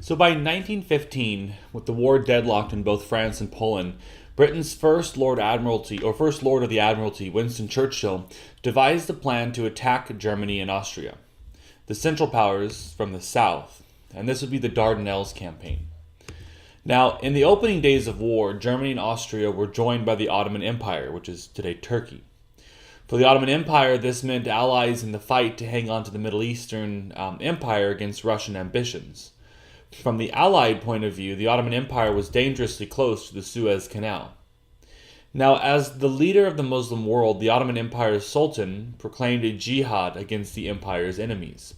So by 1915, with the war deadlocked in both France and Poland, Britain's first Lord of the Admiralty, Winston Churchill, devised a plan to attack Germany and Austria, the Central Powers from the south, and this would be the Dardanelles campaign. Now, in the opening days of war, Germany and Austria were joined by the Ottoman Empire, which is today Turkey. For the Ottoman Empire, this meant allies in the fight to hang on to the Middle Eastern Empire against Russian ambitions. From the Allied point of view, the Ottoman Empire was dangerously close to the Suez Canal. Now, as the leader of the Muslim world, the Ottoman Empire's Sultan proclaimed a jihad against the empire's enemies.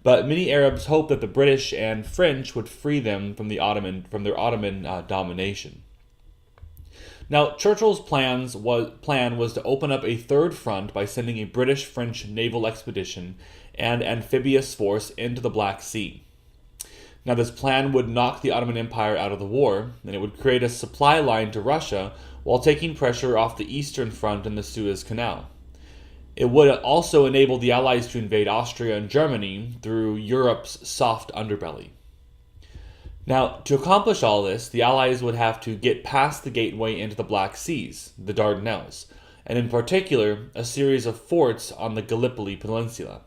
But many Arabs hoped that the British and French would free them from their Ottoman domination. Now, Churchill's plan was to open up a third front by sending a British-French naval expedition and amphibious force into the Black Sea. Now, this plan would knock the Ottoman Empire out of the war, and it would create a supply line to Russia while taking pressure off the Eastern Front and the Suez Canal. It would also enable the Allies to invade Austria and Germany through Europe's soft underbelly. Now, to accomplish all this, the Allies would have to get past the gateway into the Black Seas, the Dardanelles, and in particular, a series of forts on the Gallipoli Peninsula.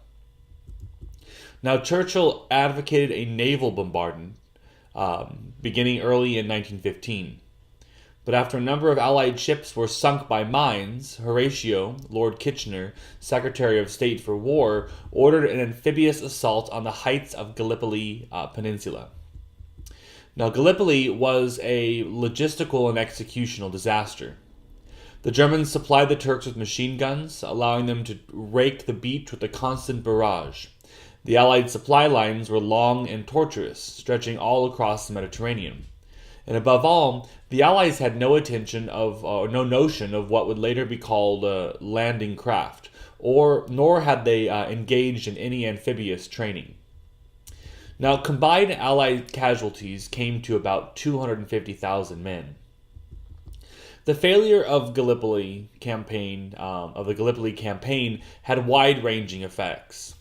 Now, Churchill advocated a naval bombardment beginning early in 1915. But after a number of Allied ships were sunk by mines, Horatio, Lord Kitchener, Secretary of State for War, ordered an amphibious assault on the heights of Gallipoli Peninsula. Now, Gallipoli was a logistical and executional disaster. The Germans supplied the Turks with machine guns, allowing them to rake the beach with a constant barrage. The Allied supply lines were long and tortuous, stretching all across the Mediterranean. And above all, the Allies had no notion of what would later be called landing craft, nor had they engaged in any amphibious training. Now, combined Allied casualties came to about 250,000 men. The failure of the Gallipoli campaign had wide-ranging effects.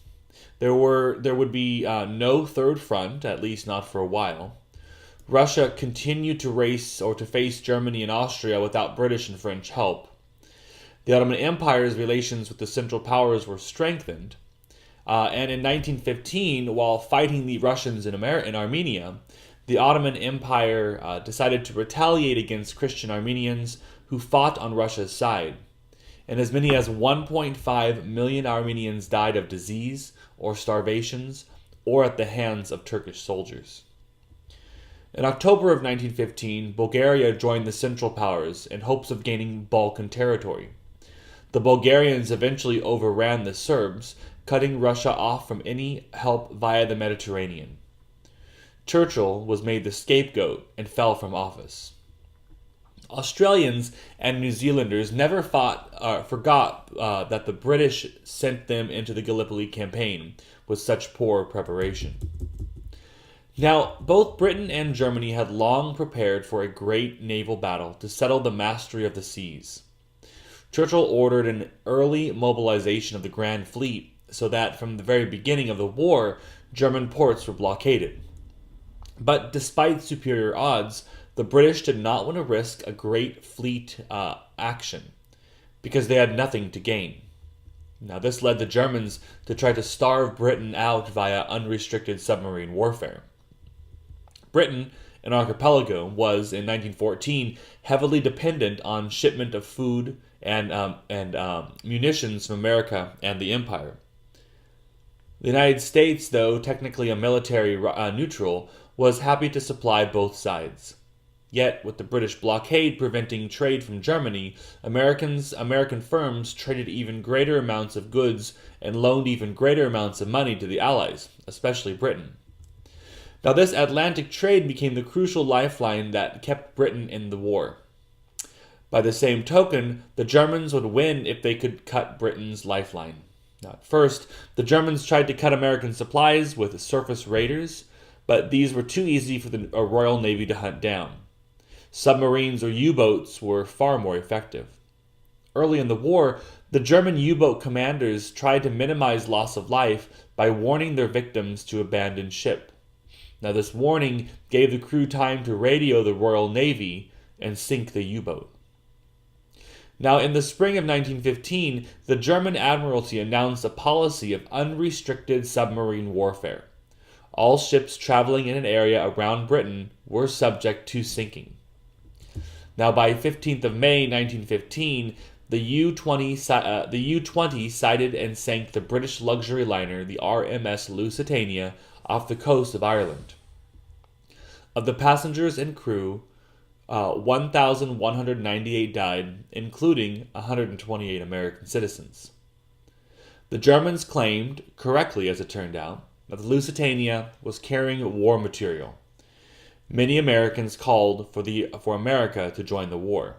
There would be no third front, at least not for a while. Russia continued to face Germany and Austria without British and French help. The Ottoman Empire's relations with the Central Powers were strengthened. And in 1915, while fighting the Russians in Armenia, the Ottoman Empire decided to retaliate against Christian Armenians who fought on Russia's side. And as many as 1.5 million Armenians died of disease or starvations or at the hands of Turkish soldiers. In October of 1915, Bulgaria joined the Central Powers in hopes of gaining Balkan territory. The Bulgarians eventually overran the Serbs, cutting Russia off from any help via the Mediterranean. Churchill was made the scapegoat and fell from office. Australians and New Zealanders never forgot that the British sent them into the Gallipoli campaign with such poor preparation. Now, both Britain and Germany had long prepared for a great naval battle to settle the mastery of the seas. Churchill ordered an early mobilization of the Grand Fleet so that from the very beginning of the war, German ports were blockaded. But despite superior odds, the British did not want to risk a great fleet action because they had nothing to gain. Now, this led the Germans to try to starve Britain out via unrestricted submarine warfare. Britain, an archipelago, was, in 1914, heavily dependent on shipment of food and munitions from America and the Empire. The United States, though technically a military neutral, was happy to supply both sides. Yet, with the British blockade preventing trade from Germany, American firms traded even greater amounts of goods and loaned even greater amounts of money to the Allies, especially Britain. Now, this Atlantic trade became the crucial lifeline that kept Britain in the war. By the same token, the Germans would win if they could cut Britain's lifeline. Now, at first, the Germans tried to cut American supplies with surface raiders, but these were too easy for the Royal Navy to hunt down. Submarines or U-boats were far more effective. Early in the war, the German U-boat commanders tried to minimize loss of life by warning their victims to abandon ship. Now, this warning gave the crew time to radio the Royal Navy and sink the U-boat. Now, in the spring of 1915, the German Admiralty announced a policy of unrestricted submarine warfare. All ships traveling in an area around Britain were subject to sinking. Now, by 15th of May 1915, the U-20 sighted and sank the British luxury liner, the RMS Lusitania, off the coast of Ireland. Of the passengers and crew, 1,198 died, including 128 American citizens. The Germans claimed, correctly as it turned out, that the Lusitania was carrying war material. Many Americans called for America to join the war.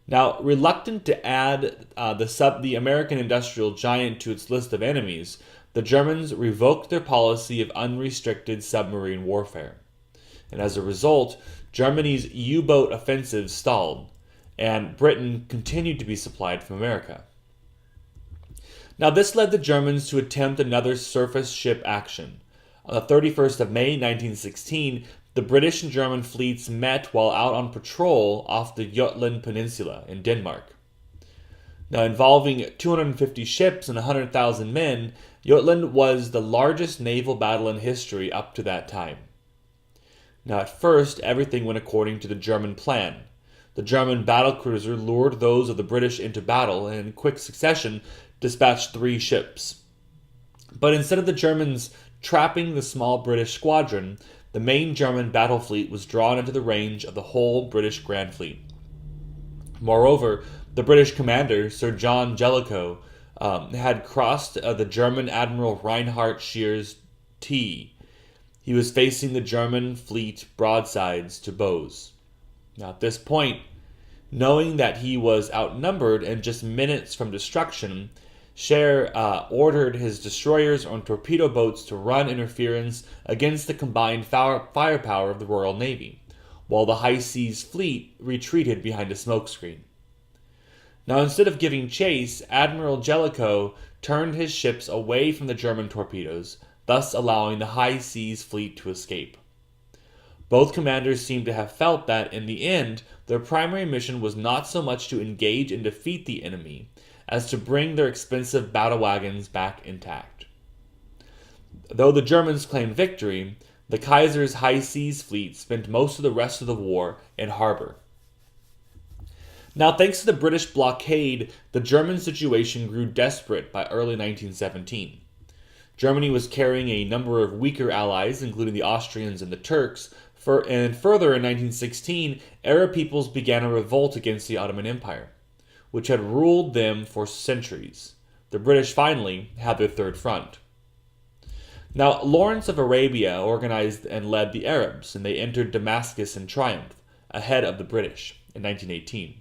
Now, reluctant to add the American industrial giant to its list of enemies, the Germans revoked their policy of unrestricted submarine warfare. And as a result, Germany's U-boat offensive stalled, and Britain continued to be supplied from America. Now, this led the Germans to attempt another surface ship action. On the 31st of May 1916, the British and German fleets met while out on patrol off the Jutland Peninsula in Denmark. Now, involving 250 ships and 100,000 men, Jutland was the largest naval battle in history up to that time. Now, at first, everything went according to the German plan. The German battlecruiser lured those of the British into battle and, in quick succession, dispatched 3 ships. But instead of the Germans trapping the small British squadron, the main German battle fleet was drawn into the range of the whole British Grand Fleet. Moreover, the British commander, Sir John Jellicoe, had crossed the German Admiral Reinhard Scheer's T. He was facing the German fleet broadsides to bows. Now, at this point, knowing that he was outnumbered and just minutes from destruction, Scheer ordered his destroyers and torpedo boats to run interference against the combined firepower of the Royal Navy, while the High Seas Fleet retreated behind a smokescreen. Now, instead of giving chase, Admiral Jellicoe turned his ships away from the German torpedoes, thus allowing the High Seas Fleet to escape. Both commanders seemed to have felt that, in the end, their primary mission was not so much to engage and defeat the enemy, as to bring their expensive battle wagons back intact. Though the Germans claimed victory, the Kaiser's High Seas Fleet spent most of the rest of the war in harbor. Now, thanks to the British blockade, the German situation grew desperate by early 1917. Germany was carrying a number of weaker allies, including the Austrians and the Turks, and further in 1916, Arab peoples began a revolt against the Ottoman Empire, which had ruled them for centuries. The British finally had their third front. Now, Lawrence of Arabia organized and led the Arabs, and they entered Damascus in triumph, ahead of the British, in 1918.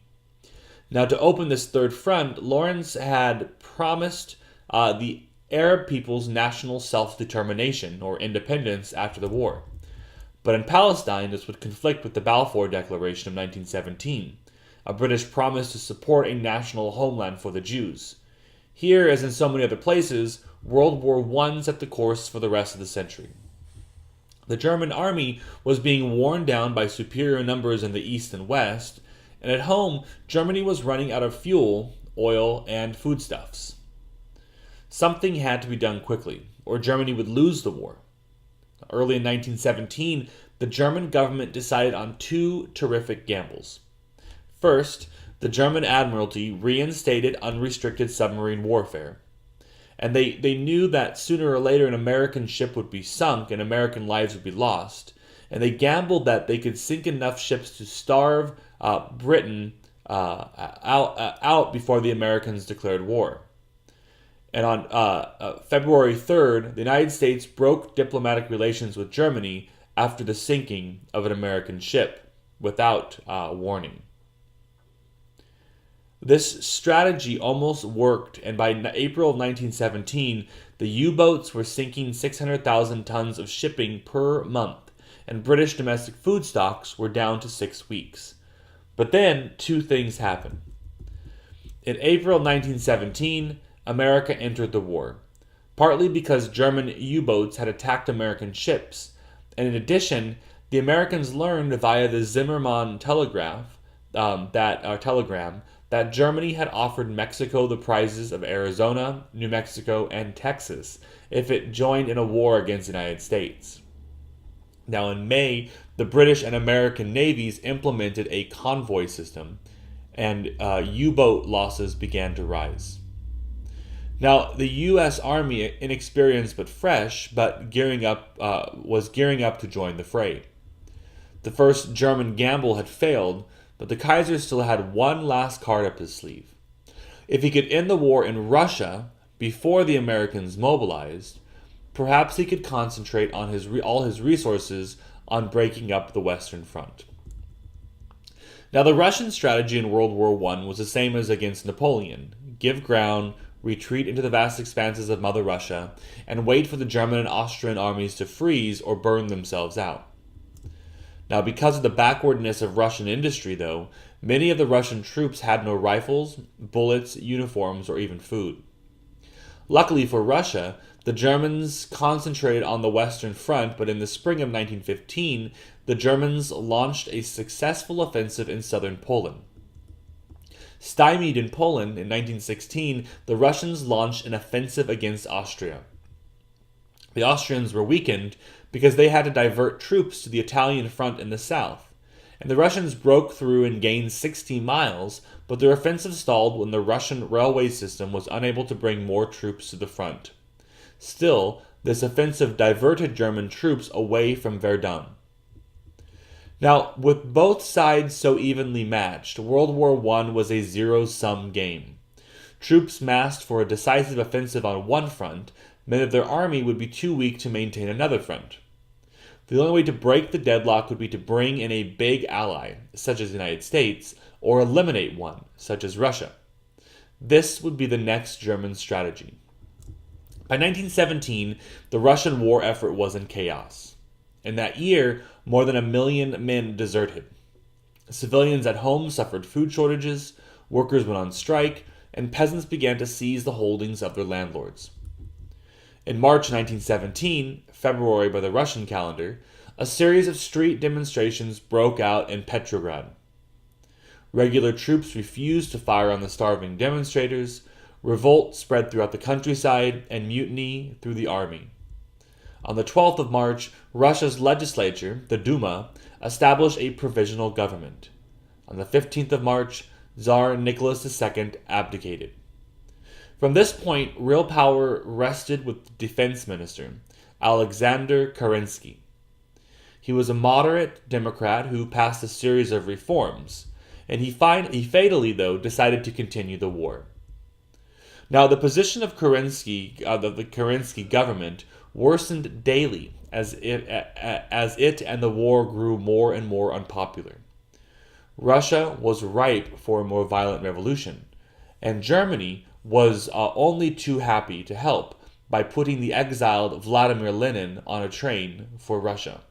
Now, to open this third front, Lawrence had promised the Arab people's national self-determination, or independence, after the war. But in Palestine, this would conflict with the Balfour Declaration of 1917, a British promise to support a national homeland for the Jews. Here, as in so many other places, World War I set the course for the rest of the century. The German army was being worn down by superior numbers in the east and west, and at home, Germany was running out of fuel, oil, and foodstuffs. Something had to be done quickly, or Germany would lose the war. Early in 1917, the German government decided on 2 terrific gambles. First, the German Admiralty reinstated unrestricted submarine warfare. And they knew that sooner or later an American ship would be sunk and American lives would be lost. And they gambled that they could sink enough ships to starve Britain out before the Americans declared war. And on February 3rd, the United States broke diplomatic relations with Germany after the sinking of an American ship without warning. This strategy almost worked, and by April of 1917, the U-boats were sinking 600,000 tons of shipping per month, and British domestic food stocks were down to 6 weeks. But then, 2 things happened. In April 1917, America entered the war, partly because German U-boats had attacked American ships, And in addition, the Americans learned via the Zimmermann telegram that Germany had offered Mexico the prizes of Arizona, New Mexico, and Texas if it joined in a war against the United States. Now, in May, the British and American navies implemented a convoy system, and U-boat losses began to rise. Now, the U.S. Army, inexperienced but fresh, was gearing up to join the fray. The first German gamble had failed, but the Kaiser still had one last card up his sleeve. If he could end the war in Russia before the Americans mobilized, perhaps he could concentrate on all his resources on breaking up the Western Front. Now, the Russian strategy in World War I was the same as against Napoleon: give ground, retreat into the vast expanses of Mother Russia, and wait for the German and Austrian armies to freeze or burn themselves out. Now, because of the backwardness of Russian industry, though, many of the Russian troops had no rifles, bullets, uniforms, or even food. Luckily for Russia, the Germans concentrated on the Western Front, but in the spring of 1915, the Germans launched a successful offensive in southern Poland. Stymied in Poland in 1916, the Russians launched an offensive against Austria. The Austrians were weakened because they had to divert troops to the Italian front in the south, and the Russians broke through and gained 60 miles, but their offensive stalled when the Russian railway system was unable to bring more troops to the front. Still, this offensive diverted German troops away from Verdun. Now, with both sides so evenly matched, World War I was a zero-sum game. Troops massed for a decisive offensive on one front meant that their army would be too weak to maintain another front. The only way to break the deadlock would be to bring in a big ally, such as the United States, or eliminate one, such as Russia. This would be the next German strategy. By 1917, the Russian war effort was in chaos. In that year, more than 1 million men deserted. Civilians at home suffered food shortages, workers went on strike, and peasants began to seize the holdings of their landlords. In March 1917, February by the Russian calendar, a series of street demonstrations broke out in Petrograd. Regular troops refused to fire on the starving demonstrators, revolt spread throughout the countryside, and mutiny through the army. On the 12th of March, Russia's legislature, the Duma, established a provisional government. On the 15th of March, Tsar Nicholas II abdicated. From this point, real power rested with the defense minister, Alexander Kerensky. He was a moderate Democrat who passed a series of reforms, and he fatally, though, decided to continue the war. Now, the position of the Kerensky government worsened daily as it and the war grew more and more unpopular. Russia was ripe for a more violent revolution, and Germany was only too happy to help by putting the exiled Vladimir Lenin on a train for Russia.